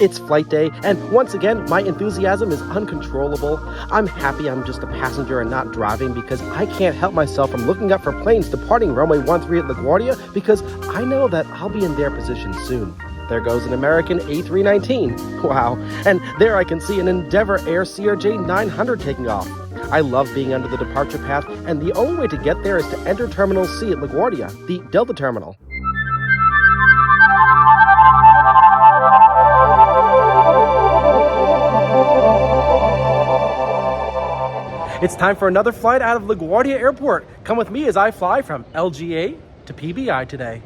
It's flight day, and once again, my enthusiasm is uncontrollable. I'm happy I'm just a passenger and not driving because I can't help myself from looking up for planes departing runway 13 at LaGuardia because I know that I'll be in their position soon. There goes an American A319. Wow. And there I can see an Endeavor Air CRJ 900 taking off. I love being under the departure path, and the only way to get there is to enter Terminal C at LaGuardia, the Delta terminal. It's time for another flight out of LaGuardia Airport. Come with me as I fly from LGA to PBI today.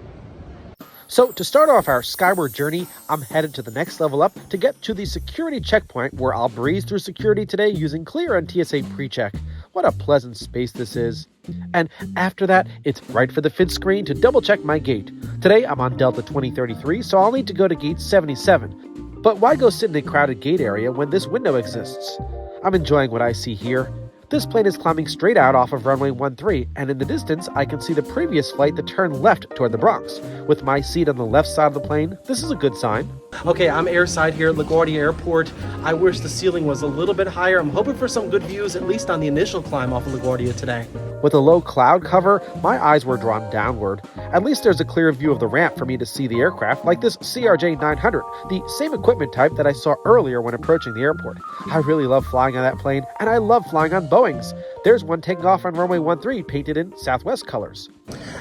So to start off our skyward journey, I'm headed to the next level up to get to the security checkpoint where I'll breeze through security today using Clear and TSA PreCheck. What a pleasant space this is. And after that, it's right for the FID screen to double check my gate. Today I'm on Delta 2033, so I'll need to go to gate 77. But why go sit in a crowded gate area when this window exists? I'm enjoying what I see here. This plane is climbing straight out off of runway 13, and in the distance, I can see the previous flight that turned left toward the Bronx. With my seat on the left side of the plane, this is a good sign. Okay, I'm airside here at LaGuardia Airport. I wish the ceiling was a little bit higher. I'm hoping for some good views, at least on the initial climb off of LaGuardia today. With a low cloud cover, my eyes were drawn downward. At least there's a clear view of the ramp for me to see the aircraft, like this CRJ 900, the same equipment type that I saw earlier when approaching the airport. I really love flying on that plane, and I love flying on Boeings. There's one taking off on runway 13 painted in Southwest colors.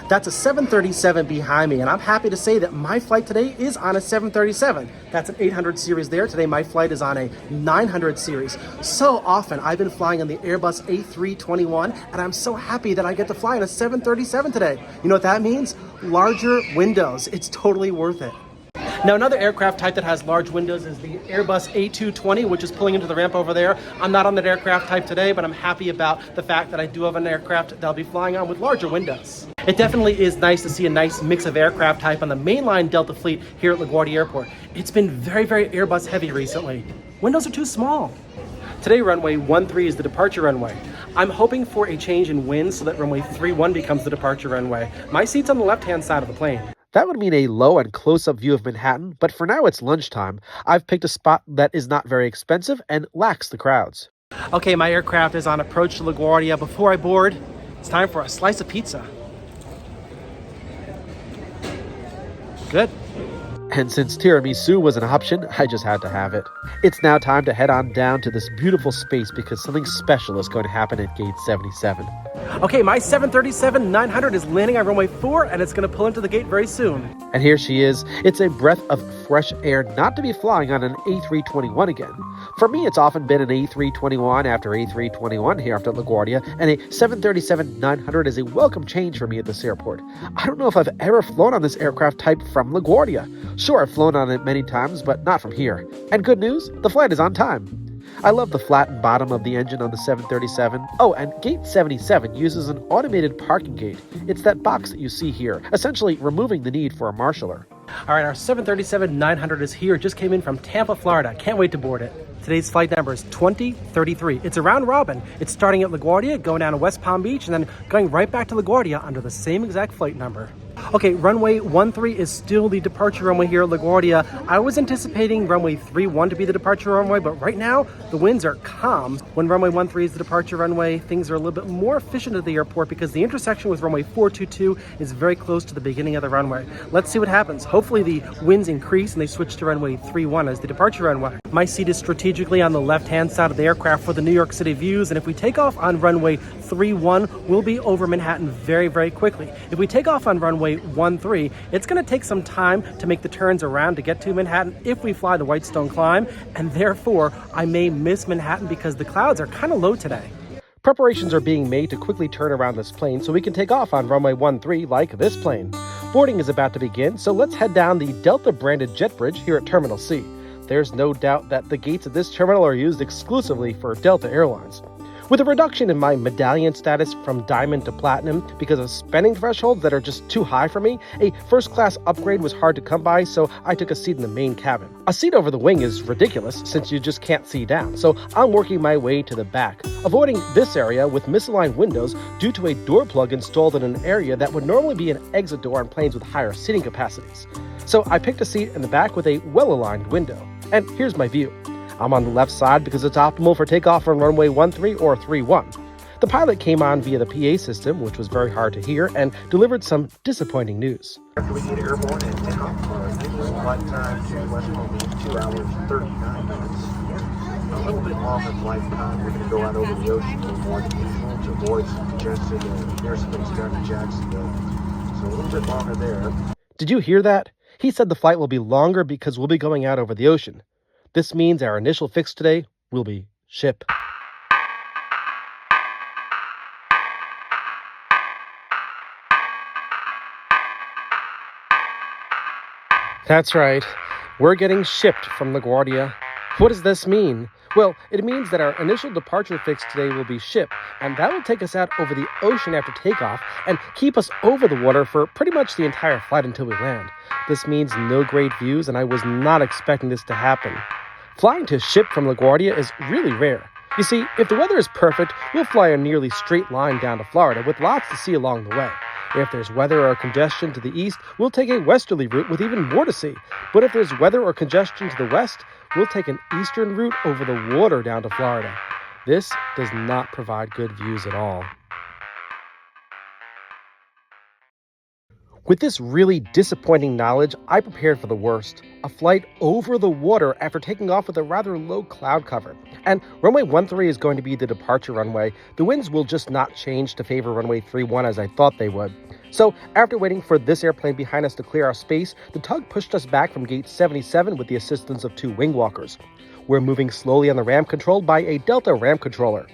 That's a 737 behind me, and I'm happy to say that my flight today is on a 737. That's an 800 series there. Today my flight is on a 900 series. So often I've been flying on the Airbus A321, and I'm so happy that I get to fly on a 737 today. You know what that means? Larger windows. It's totally worth it. Now, another aircraft type that has large windows is the Airbus A220, which is pulling into the ramp over there. I'm not on that aircraft type today, but I'm happy about the fact that I do have an aircraft that I'll be flying on with larger windows. It definitely is nice to see a nice mix of aircraft type on the mainline Delta fleet here at LaGuardia Airport. It's been very, very Airbus heavy recently. Windows are too small. Today, runway 13 is the departure runway. I'm hoping for a change in wind so that runway 31 becomes the departure runway. My seat's on the left-hand side of the plane. That would mean a low and close-up view of Manhattan, but for now it's lunchtime. I've picked a spot that is not very expensive and lacks the crowds. Okay, my aircraft is on approach to LaGuardia. Before I board, it's time for a slice of pizza. Good. And since tiramisu was an option, I just had to have it. It's now time to head on down to this beautiful space because something special is going to happen at gate 77. Okay, my 737-900 is landing on runway 4, and it's going to pull into the gate very soon. And here she is. It's a breath of fresh air not to be flying on an A321 again. For me, it's often been an A321 after A321 here after LaGuardia, and a 737-900 is a welcome change for me at this airport. I don't know if I've ever flown on this aircraft type from LaGuardia. Sure, I've flown on it many times, but not from here. And good news, the flight is on time. I love the flattened bottom of the engine on the 737. Oh, and gate 77 uses an automated parking gate. It's that box that you see here, essentially removing the need for a marshaller. All right, our 737-900 is here. It just came in from Tampa, Florida. Can't wait to board it. Today's flight number is 2033. It's a round robin. It's starting at LaGuardia, going down to West Palm Beach, and then going right back to LaGuardia under the same exact flight number. Okay, runway 13 is still the departure runway here at LaGuardia. I was anticipating runway 31 to be the departure runway, but right now the winds are calm. When runway 13 is the departure runway, things are a little bit more efficient at the airport because the intersection with runway 422 is very close to the beginning of the runway. Let's see what happens. Hopefully the winds increase and they switch to runway 31 as the departure runway. My seat is strategically on the left-hand side of the aircraft for the New York City views, and if we take off on runway 31, we'll be over Manhattan very, very quickly. If we take off on runway 13, it's going to take some time to make the turns around to get to Manhattan if we fly the Whitestone climb, and therefore I may miss Manhattan because the clouds are kind of low today. Preparations are being made to quickly turn around this plane so we can take off on runway 13 like this plane. Boarding is about to begin, so let's head down the Delta-branded jet bridge here at Terminal C. There's no doubt that the gates at this terminal are used exclusively for Delta Airlines. With a reduction in my medallion status from diamond to platinum because of spending thresholds that are just too high for me, a first-class upgrade was hard to come by, so I took a seat in the main cabin. A seat over the wing is ridiculous since you just can't see down, so I'm working my way to the back, avoiding this area with misaligned windows due to a door plug installed in an area that would normally be an exit door on planes with higher seating capacities. So I picked a seat in the back with a well-aligned window. And here's my view. I'm on the left side because it's optimal for takeoff from runway 13 or 31. The pilot came on via the PA system, which was very hard to hear, and delivered some disappointing news. LaGuardia Airport and Takeoff. Flight time to West Palm Beach, 2 hours, 39 minutes. A little bit longer flight time. We're going to go out over the ocean a little more than usual to avoid some congested airspace down to Jacksonville. So a little bit longer there. Did you hear that? He said the flight will be longer because we'll be going out over the ocean. This means our initial fix today will be ship. That's right. We're getting shipped from LaGuardia. What does this mean? Well, it means that our initial departure fix today will be ship, and that will take us out over the ocean after takeoff and keep us over the water for pretty much the entire flight until we land. This means no great views, and I was not expecting this to happen. Flying to ship from LaGuardia is really rare. You see, if the weather is perfect, we'll fly a nearly straight line down to Florida with lots to see along the way. If there's weather or congestion to the east, we'll take a westerly route with even more to see. But if there's weather or congestion to the west, we'll take an eastern route over the water down to Florida. This does not provide good views at all. With this really disappointing knowledge, I prepared for the worst. A flight over the water after taking off with a rather low cloud cover. And runway 13 is going to be the departure runway. The winds will just not change to favor runway 31 as I thought they would. So after waiting for this airplane behind us to clear our space, the tug pushed us back from gate 77 with the assistance of 2 wing walkers. We're moving slowly on the ramp controlled by a Delta ramp controller.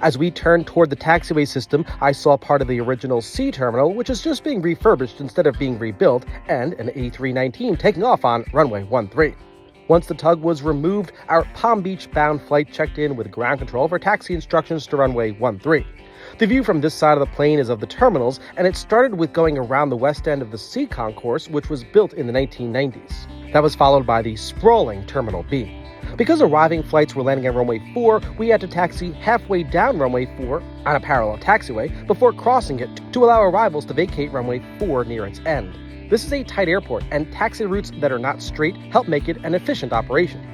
As we turned toward the taxiway system, I saw part of the original C terminal, which is just being refurbished instead of being rebuilt, and an A319 taking off on runway 13. Once the tug was removed, our Palm Beach-bound flight checked in with ground control for taxi instructions to runway 13. The view from this side of the plane is of the terminals, and it started with going around the west end of the C concourse, which was built in the 1990s. That was followed by the sprawling Terminal B. Because arriving flights were landing at runway 4, we had to taxi halfway down runway 4 on a parallel taxiway before crossing it to allow arrivals to vacate runway 4 near its end. This is a tight airport, and taxi routes that are not straight help make it an efficient operation.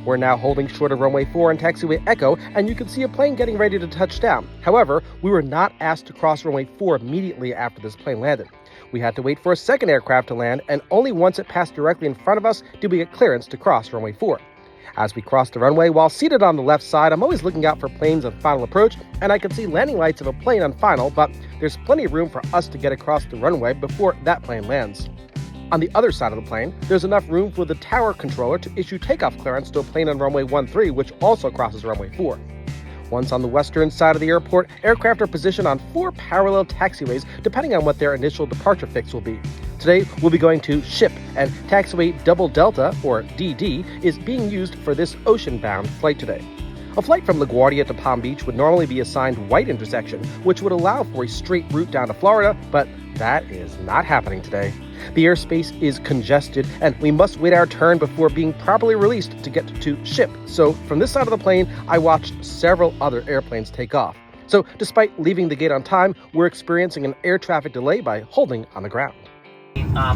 We're now holding short of runway 4 and taxiway Echo, and you can see a plane getting ready to touch down. However, we were not asked to cross runway 4 immediately after this plane landed. We had to wait for a second aircraft to land, and only once it passed directly in front of us did we get clearance to cross runway 4. As we crossed the runway, while seated on the left side, I'm always looking out for planes on final approach, and I can see landing lights of a plane on final, but there's plenty of room for us to get across the runway before that plane lands. On the other side of the plane, there's enough room for the tower controller to issue takeoff clearance to a plane on runway 13, which also crosses runway 4. Once on the western side of the airport, aircraft are positioned on 4 parallel taxiways depending on what their initial departure fix will be. Today, we'll be going to ship, and taxiway Double Delta, or DD, is being used for this ocean-bound flight today. A flight from LaGuardia to Palm Beach would normally be assigned white intersection, which would allow for a straight route down to Florida, but that is not happening today. The airspace is congested, and we must wait our turn before being properly released to get to ship. So from this side of the plane, I watched several other airplanes take off. So despite leaving the gate on time, we're experiencing an air traffic delay by holding on the ground.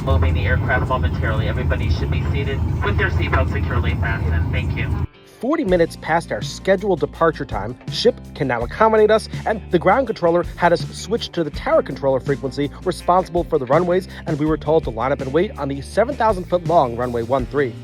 Moving the aircraft momentarily. Everybody should be seated with their seatbelts securely fastened. Thank you. 40 minutes past our scheduled departure time, ship can now accommodate us, and the ground controller had us switch to the tower controller frequency responsible for the runways, and we were told to line up and wait on the 7,000-foot-long runway 13.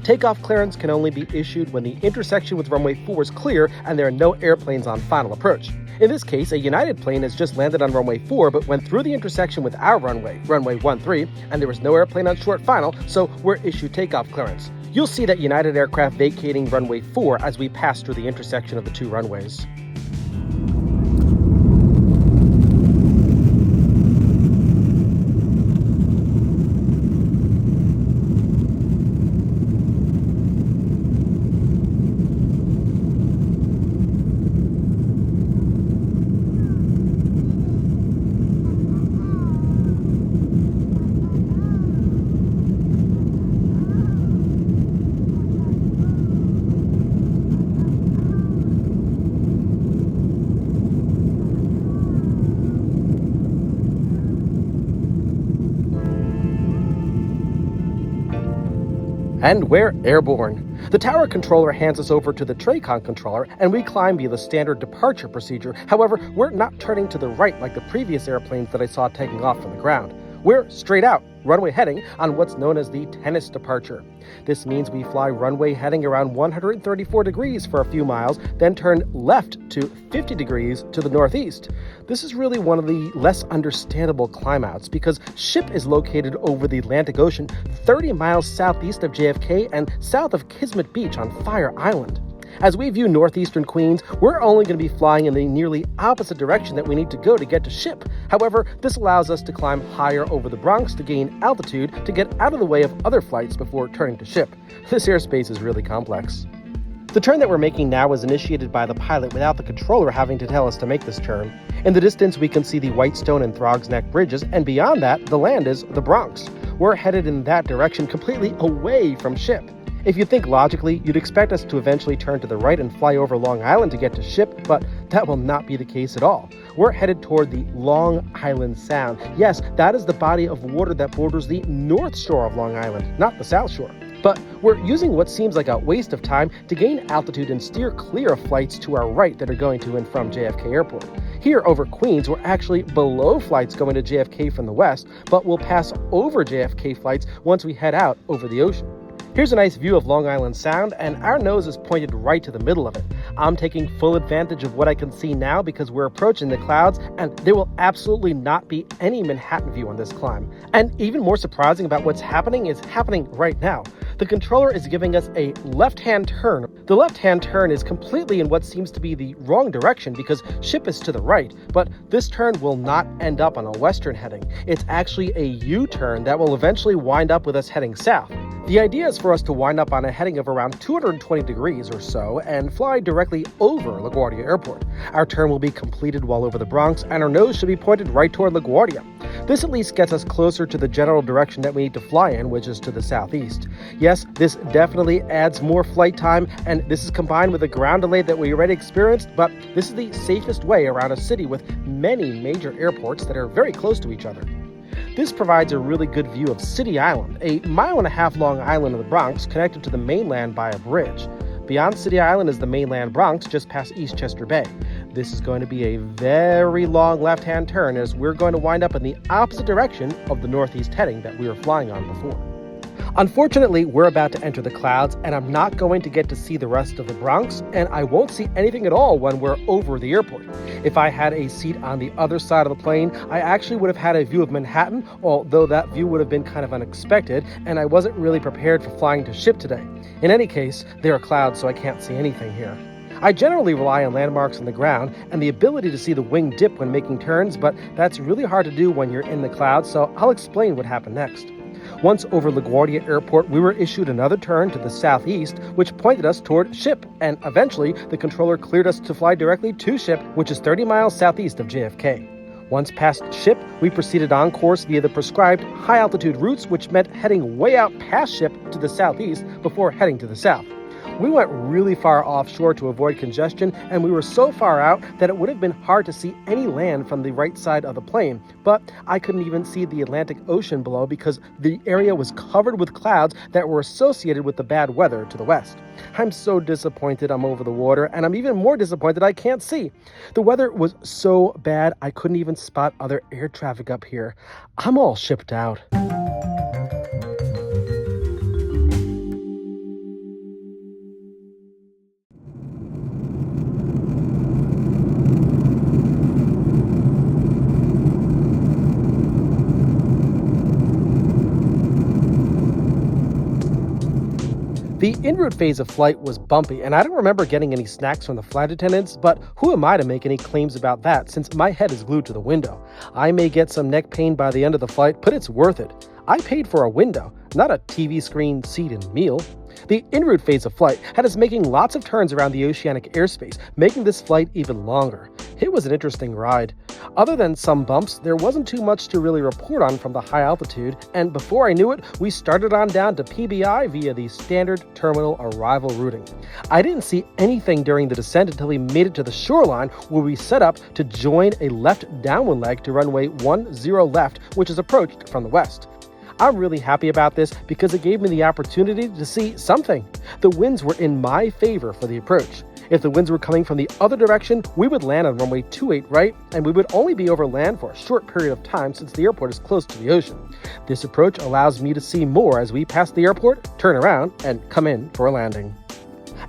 Takeoff clearance can only be issued when the intersection with runway 4 is clear and there are no airplanes on final approach. In this case, a United plane has just landed on runway 4 but went through the intersection with our runway 13, and there was no airplane on short final, so we're issued takeoff clearance. You'll see that United aircraft vacating runway 4 as we pass through the intersection of the 2 runways. And we're airborne. The tower controller hands us over to the TRACON controller, and we climb via the standard departure procedure. However, we're not turning to the right like the previous airplanes that I saw taking off from the ground. We're straight out, runway heading on what's known as the tennis departure. This means we fly runway heading around 134 degrees for a few miles, then turn left to 50 degrees to the northeast. This is really one of the less understandable climb outs because SHIPP'D is located over the Atlantic Ocean 30 miles southeast of JFK and south of Kismet Beach on Fire Island. As we view northeastern Queens, we're only going to be flying in the nearly opposite direction that we need to go to get to SHIPP'D. However, this allows us to climb higher over the Bronx to gain altitude to get out of the way of other flights before turning to SHIPP'D. This airspace is really complex. The turn that we're making now was initiated by the pilot without the controller having to tell us to make this turn. In the distance, we can see the Whitestone and Throgs Neck bridges, and beyond that, the land is the Bronx. We're headed in that direction completely away from SHIPP'D. If you think logically, you'd expect us to eventually turn to the right and fly over Long Island to get to SHIPP'D, but that will not be the case at all. We're headed toward the Long Island Sound. Yes, that is the body of water that borders the north shore of Long Island, not the south shore. But we're using what seems like a waste of time to gain altitude and steer clear of flights to our right that are going to and from JFK Airport. Here over Queens, we're actually below flights going to JFK from the west, but we'll pass over JFK flights once we head out over the ocean. Here's a nice view of Long Island Sound, and our nose is pointed right to the middle of it. I'm taking full advantage of what I can see now because we're approaching the clouds, and there will absolutely not be any Manhattan view on this climb. And even more surprising about what's happening is happening right now. The controller is giving us a left-hand turn. The left-hand turn is completely in what seems to be the wrong direction because SHIPP'D is to the right, but this turn will not end up on a western heading. It's actually a U-turn that will eventually wind up with us heading south. The idea is for us to wind up on a heading of around 220 degrees or so and fly directly over LaGuardia Airport. Our turn will be completed while over the Bronx, and our nose should be pointed right toward LaGuardia. This at least gets us closer to the general direction that we need to fly in, which is to the southeast. Yes, this definitely adds more flight time, and this is combined with the ground delay that we already experienced, but this is the safest way around a city with many major airports that are very close to each other. This provides a really good view of City Island, a 1.5 mile long island of the Bronx connected to the mainland by a bridge. Beyond City Island is the mainland Bronx just past Eastchester Bay. This is going to be a very long left-hand turn as we're going to wind up in the opposite direction of the northeast heading that we were flying on before. Unfortunately, we're about to enter the clouds, and I'm not going to get to see the rest of the Bronx, and I won't see anything at all when we're over the airport. If I had a seat on the other side of the plane, I actually would have had a view of Manhattan, although that view would have been kind of unexpected, and I wasn't really prepared for flying to SHIPP'D today. In any case, there are clouds, so I can't see anything here. I generally rely on landmarks on the ground and the ability to see the wing dip when making turns, but that's really hard to do when you're in the clouds, so I'll explain what happened next. Once over LaGuardia Airport, we were issued another turn to the southeast, which pointed us toward SHIPP'D, and eventually the controller cleared us to fly directly to SHIPP'D, which is 30 miles southeast of JFK. Once past SHIPP'D, we proceeded on course via the prescribed high-altitude routes, which meant heading way out past SHIPP'D to the southeast before heading to the south. We went really far offshore to avoid congestion, and we were so far out that it would have been hard to see any land from the right side of the plane, but I couldn't even see the Atlantic Ocean below because the area was covered with clouds that were associated with the bad weather to the west. I'm so disappointed I'm over the water, and I'm even more disappointed I can't see. The weather was so bad I couldn't even spot other air traffic up here. I'm all shipped out. The en route phase of flight was bumpy, and I don't remember getting any snacks from the flight attendants, but who am I to make any claims about that since my head is glued to the window? I may get some neck pain by the end of the flight, but it's worth it. I paid for a window, not a TV screen, seat, and meal. The en route phase of flight had us making lots of turns around the oceanic airspace, making this flight even longer. It was an interesting ride. Other than some bumps, there wasn't too much to really report on from the high altitude, and before I knew it, we started on down to PBI via the standard terminal arrival routing. I didn't see anything during the descent until we made it to the shoreline where we set up to join a left downwind leg to runway 10 left, which is approached from the west. I'm really happy about this because it gave me the opportunity to see something. The winds were in my favor for the approach. If the winds were coming from the other direction, we would land on runway 28 right, and we would only be over land for a short period of time since the airport is close to the ocean. This approach allows me to see more as we pass the airport, turn around, and come in for a landing.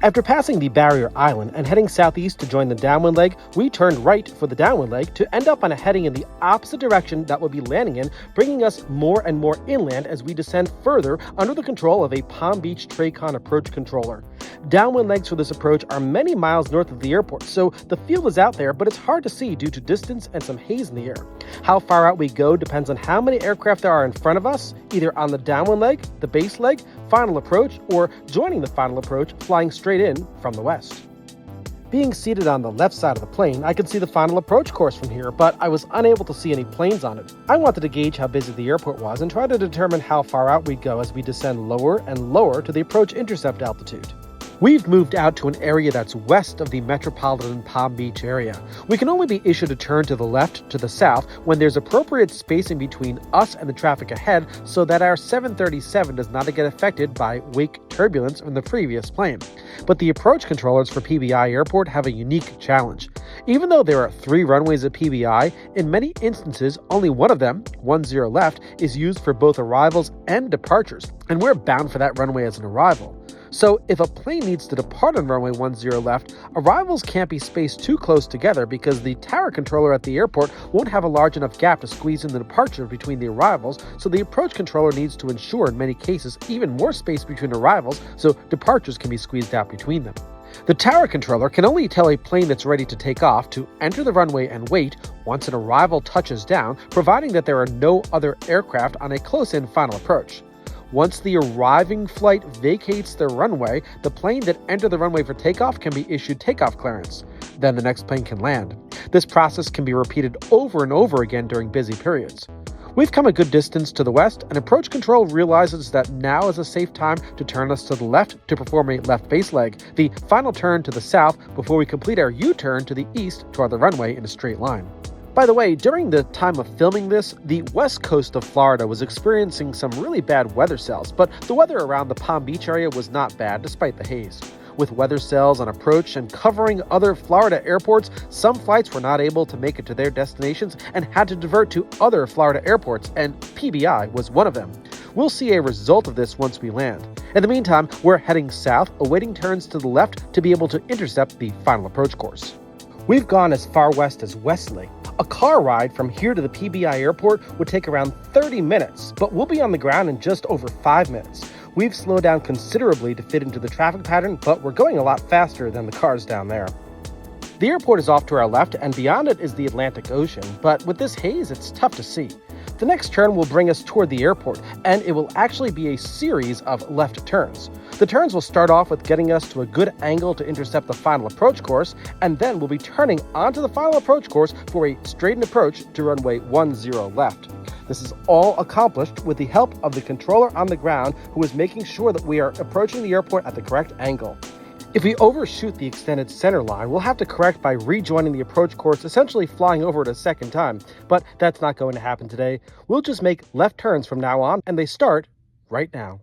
After passing the barrier island and heading southeast to join the downwind leg, we turned right for the downwind leg to end up on a heading in the opposite direction that we'll be landing in, bringing us more and more inland as we descend further under the control of a Palm Beach Tracon approach controller. Downwind legs for this approach are many miles north of the airport, so the field is out there, but it's hard to see due to distance and some haze in the air. How far out we go depends on how many aircraft there are in front of us, either on the downwind leg, the base leg, final approach, or joining the final approach, flying straight in from the west. Being seated on the left side of the plane, I could see the final approach course from here, but I was unable to see any planes on it. I wanted to gauge how busy the airport was and try to determine how far out we'd go as we descend lower and lower to the approach intercept altitude. We've moved out to an area that's west of the metropolitan Palm Beach area. We can only be issued a turn to the left to the south when there's appropriate spacing between us and the traffic ahead so that our 737 does not get affected by wake turbulence from the previous plane. But the approach controllers for PBI Airport have a unique challenge. Even though there are 3 runways at PBI, in many instances only one of them, 10 left, is used for both arrivals and departures, and we're bound for that runway as an arrival. So if a plane needs to depart on runway 10 left, arrivals can't be spaced too close together because the tower controller at the airport won't have a large enough gap to squeeze in the departure between the arrivals, so the approach controller needs to ensure in many cases even more space between arrivals so departures can be squeezed out between them. The tower controller can only tell a plane that's ready to take off to enter the runway and wait once an arrival touches down, providing that there are no other aircraft on a close-in final approach. Once the arriving flight vacates the runway, the plane that entered the runway for takeoff can be issued takeoff clearance. Then the next plane can land. This process can be repeated over and over again during busy periods. We've come a good distance to the west, and approach control realizes that now is a safe time to turn us to the left to perform a left base leg, the final turn to the south before we complete our U-turn to the east toward the runway in a straight line. By the way, during the time of filming this, the west coast of Florida was experiencing some really bad weather cells, but the weather around the Palm Beach area was not bad despite the haze. With weather cells on approach and covering other Florida airports, some flights were not able to make it to their destinations and had to divert to other Florida airports, and PBI was one of them. We'll see a result of this once we land. In the meantime, we're heading south, awaiting turns to the left to be able to intercept the final approach course. We've gone as far west as Westlake. A car ride from here to the PBI airport would take around 30 minutes, but we'll be on the ground in just over 5 minutes. We've slowed down considerably to fit into the traffic pattern, but we're going a lot faster than the cars down there. The airport is off to our left, and beyond it is the Atlantic Ocean, but with this haze, it's tough to see. The next turn will bring us toward the airport, and it will actually be a series of left turns. The turns will start off with getting us to a good angle to intercept the final approach course, and then we'll be turning onto the final approach course for a straightened approach to runway 10 left. This is all accomplished with the help of the controller on the ground, who is making sure that we are approaching the airport at the correct angle. If we overshoot the extended center line, we'll have to correct by rejoining the approach course, essentially flying over it a second time. But that's not going to happen today. We'll just make left turns from now on, and they start right now.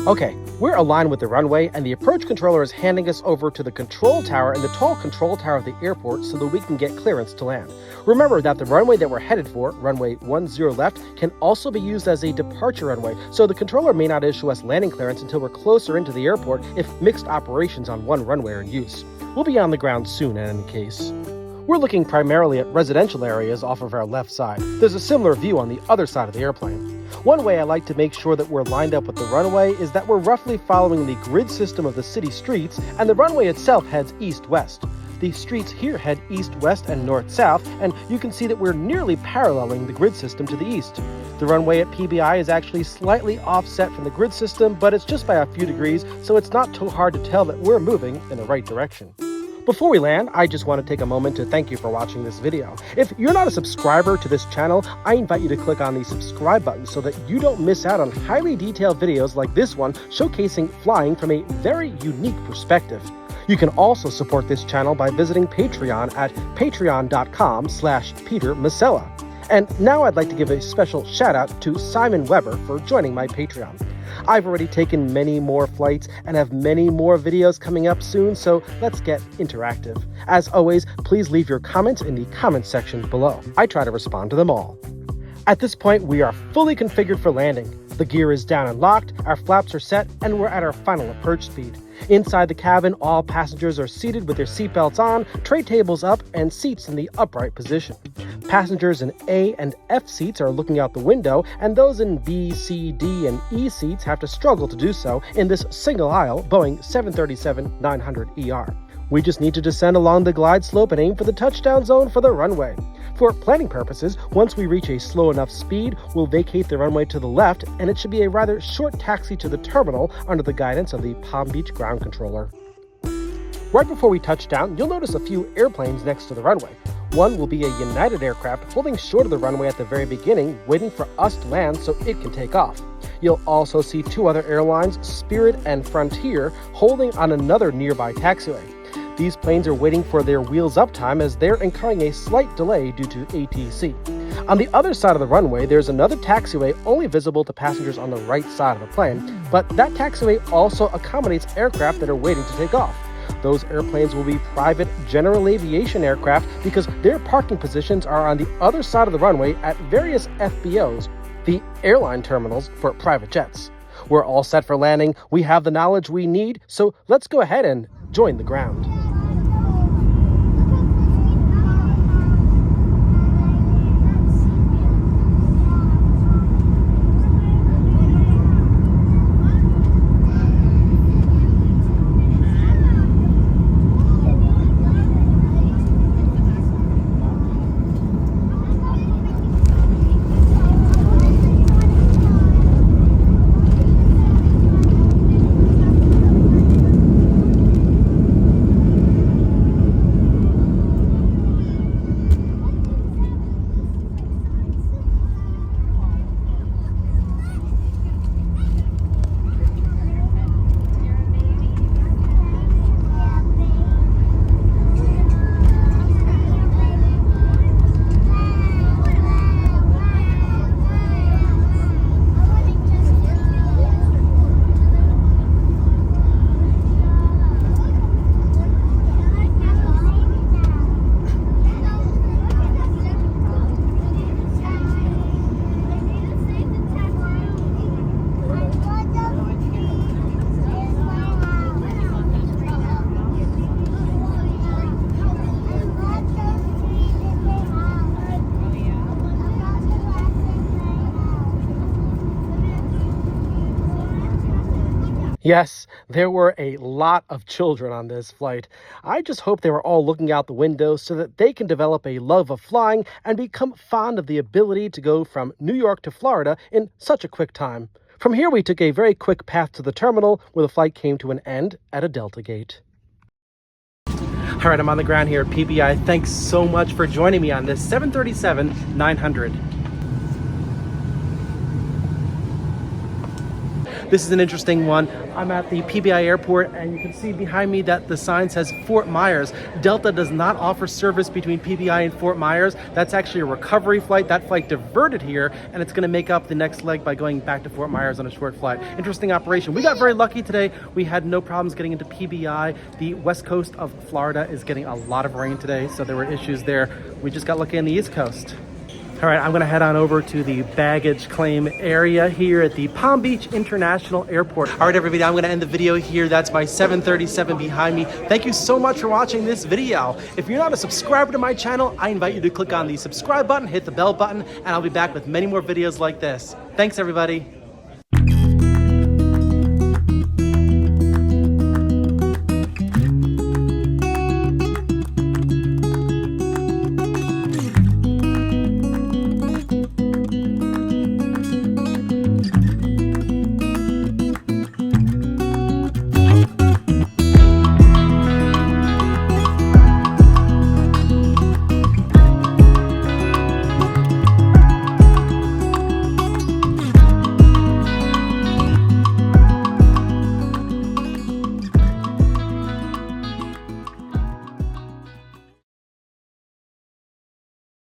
Okay, we're aligned with the runway, and the approach controller is handing us over to the control tower in the tall control tower of the airport so that we can get clearance to land. Remember that the runway that we're headed for, runway 10 left, can also be used as a departure runway, so the controller may not issue us landing clearance until we're closer into the airport if mixed operations on one runway are in use. We'll be on the ground soon in any case. We're looking primarily at residential areas off of our left side. There's a similar view on the other side of the airplane. One way I like to make sure that we're lined up with the runway is that we're roughly following the grid system of the city streets, and the runway itself heads east-west. The streets here head east-west and north-south, and you can see that we're nearly paralleling the grid system to the east. The runway at PBI is actually slightly offset from the grid system, but it's just by a few degrees, so it's not too hard to tell that we're moving in the right direction. Before we land, I just want to take a moment to thank you for watching this video. If you're not a subscriber to this channel, I invite you to click on the subscribe button so that you don't miss out on highly detailed videos like this one showcasing flying from a very unique perspective. You can also support this channel by visiting Patreon at patreon.com/Peter Masella. And now I'd like to give a special shout out to Simon Weber for joining my Patreon. I've already taken many more flights and have many more videos coming up soon, so let's get interactive. As always, please leave your comments in the comments section below. I try to respond to them all. At this point, we are fully configured for landing. The gear is down and locked, our flaps are set, and we're at our final approach speed. Inside the cabin, all passengers are seated with their seatbelts on, tray tables up, and seats in the upright position. Passengers in A and F seats are looking out the window, and those in B, C, D, and E seats have to struggle to do so in this single-aisle Boeing 737-900ER. We just need to descend along the glide slope and aim for the touchdown zone for the runway. For planning purposes, once we reach a slow enough speed, we'll vacate the runway to the left, and it should be a rather short taxi to the terminal under the guidance of the Palm Beach ground controller. Right before we touch down, you'll notice a few airplanes next to the runway. One will be a United aircraft holding short of the runway at the very beginning, waiting for us to land so it can take off. You'll also see two other airlines, Spirit and Frontier, holding on another nearby taxiway. These planes are waiting for their wheels up time as they're incurring a slight delay due to ATC. On the other side of the runway, there's another taxiway only visible to passengers on the right side of the plane, but that taxiway also accommodates aircraft that are waiting to take off. Those airplanes will be private general aviation aircraft because their parking positions are on the other side of the runway at various FBOs, the airline terminals for private jets. We're all set for landing, we have the knowledge we need, so let's go ahead and join the ground. Yes, there were a lot of children on this flight. I just hope they were all looking out the window so that they can develop a love of flying and become fond of the ability to go from New York to Florida in such a quick time. From here, we took a very quick path to the terminal where the flight came to an end at a Delta gate. All right, I'm on the ground here at PBI. Thanks so much for joining me on this 737-900. This is an interesting one. I'm at the PBI airport, and you can see behind me that the sign says Fort Myers. Delta does not offer service between PBI and Fort Myers. That's actually a recovery flight. That flight diverted here, and it's going to make up the next leg by going back to Fort Myers on a short flight. Interesting operation. We got very lucky today. We had no problems getting into PBI. The west coast of Florida is getting a lot of rain today, so there were issues there. We just got lucky on the East Coast. All right, I'm going to head on over to the baggage claim area here at the Palm Beach International Airport. All right, everybody, I'm going to end the video here. That's my 737 behind me. Thank you so much for watching this video. If you're not a subscriber to my channel, I invite you to click on the subscribe button, hit the bell button, and I'll be back with many more videos like this. Thanks, everybody.